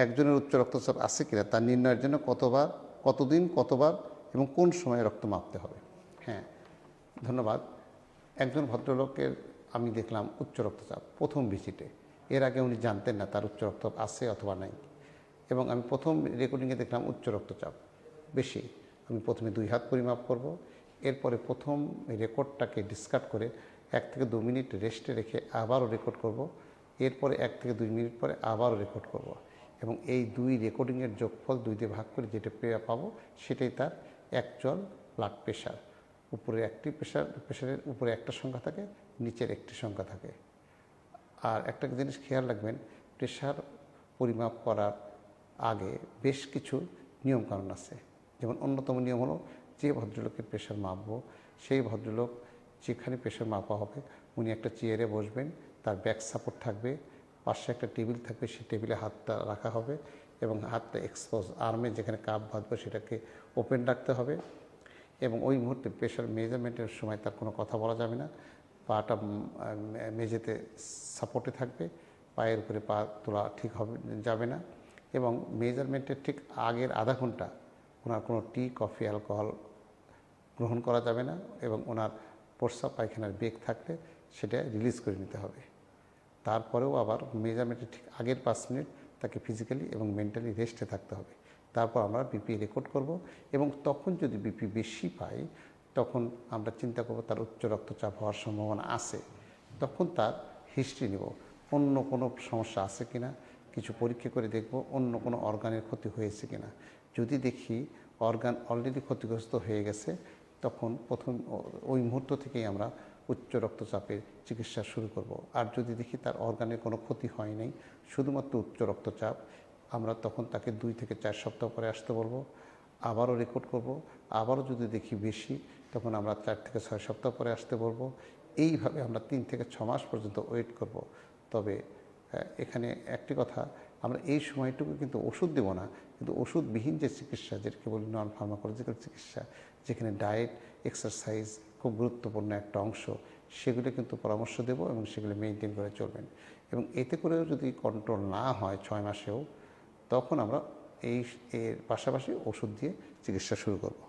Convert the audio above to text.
একজনের উচ্চ রক্তচাপ আছে কিনা তা নির্ণয়ের জন্য কতদিন কতবার এবং কোন সময়ে রক্ত মাপতে হবে। হ্যাঁ, ধন্যবাদ। একজন ভদ্রলোকের আমি দেখলাম উচ্চ রক্তচাপ প্রথম ভিজিটে। এর আগে উনি জানতেন না তার উচ্চ রক্তচাপ আছে অথবা নাই, এবং আমি প্রথম রেকর্ডিংয়ে দেখলাম উচ্চ রক্তচাপ বেশি। আমি প্রথমে 2 হাত পরিমাপ করব, এরপরে প্রথম রেকর্ডটাকে ডিসকার্ড করে 1 থেকে 2 মিনিট রেস্টে রেখে আবারও রেকর্ড করব, এরপরে 1 থেকে 2 মিনিট পরে আবারও রেকর্ড করব, এবং এই 2 রেকর্ডিংয়ের যোগফল 2 দিয়ে ভাগ করে যেটা পাবো সেটাই তার অ্যাকচুয়াল ব্লাড প্রেশার। উপরে একটি প্রেশারের উপরে একটা সংখ্যা থাকে, নিচের একটি সংখ্যা থাকে। আর একটা জিনিস খেয়াল রাখবেন, প্রেশার পরিমাপ করার আগে বেশ কিছু নিয়মকানুন আছে। যেমন অন্যতম নিয়ম হলো, যে ভদ্রলোকের প্রেশার মাপবো সেই ভদ্রলোক যেখানে প্রেশার মাপা হবে উনি একটা চেয়ারে বসবেন, তার ব্যাক সাপোর্ট থাকবে, পাশে একটা টেবিল থাকবে, সেই টেবিলে হাতটা রাখা হবে এবং হাতটা এক্সপোজ আর্মে যেখানে কাপ বাঁধবে সেটাকে ওপেন রাখতে হবে, এবং ওই মুহূর্তে প্রেশার মেজারমেন্টের সময় তার কোনো কথা বলা যাবে না। পাটা মেঝেতে সাপোর্টে থাকবে, পায়ের উপরে পা তোলা ঠিক যাবে না, এবং মেজারমেন্টের ঠিক আগের আধা ঘন্টা ওনার কোনো টি, কফি, অ্যালকোহল গ্রহণ করা যাবে না, এবং ওনার প্রস্রাব পায়খানার বেগ থাকলে সেটা রিলিজ করে নিতে হবে। তারপরেও আবার মেজারমেন্টের ঠিক আগের 5 মিনিট তাকে ফিজিক্যালি এবং মেন্টালি রেস্টে থাকতে হবে। তারপর আমরা বিপি রেকর্ড করব, এবং তখন যদি বিপি বেশি পাই তখন আমরা চিন্তা করব তার উচ্চ রক্তচাপ হওয়ার সম্ভাবনা আছে। তখন তার হিস্ট্রি নেব, অন্য কোনো সমস্যা আছে কিনা, কিছু পরীক্ষা করে দেখব অন্য কোনো অর্গানের ক্ষতি হয়েছে কিনা। যদি দেখি অর্গান অলরেডি ক্ষতিগ্রস্ত হয়ে গেছে, তখন ওই মুহূর্ত থেকেই আমরা উচ্চ রক্তচাপের চিকিৎসা শুরু করব। আর যদি দেখি তার অর্গানের কোনো ক্ষতি হয় নাই, শুধুমাত্র উচ্চ রক্তচাপ, আমরা তখন তাকে 2 থেকে 4 সপ্তাহ পরে আসতে বলবো, আবারও রেকর্ড করব। আবারও যদি দেখি বেশি, তখন আমরা 4 থেকে 6 সপ্তাহ পরে আসতে বলবো। এইভাবে আমরা 3 থেকে 6 মাস পর্যন্ত ওয়েট করব। তবে এখানে একটি কথা, আমরা এই সময়টুকু কিন্তু ওষুধ দেব না, কিন্তু ওষুধবিহীন যে চিকিৎসা, যেটাকে বলি নন ফার্মাকোলজিক্যাল চিকিৎসা, যেখানে ডায়েট, এক্সারসাইজ খুব গুরুত্বপূর্ণ একটা অংশ, সেগুলো কিন্তু পরামর্শ দেব এবং সেগুলো মেনটেন করে চলবেন। এবং এতে করেও যদি কন্ট্রোল না হয় 6 মাসেও, তখন আমরা এর পাশাপাশি ওষুধ দিয়ে চিকিৎসা শুরু করব।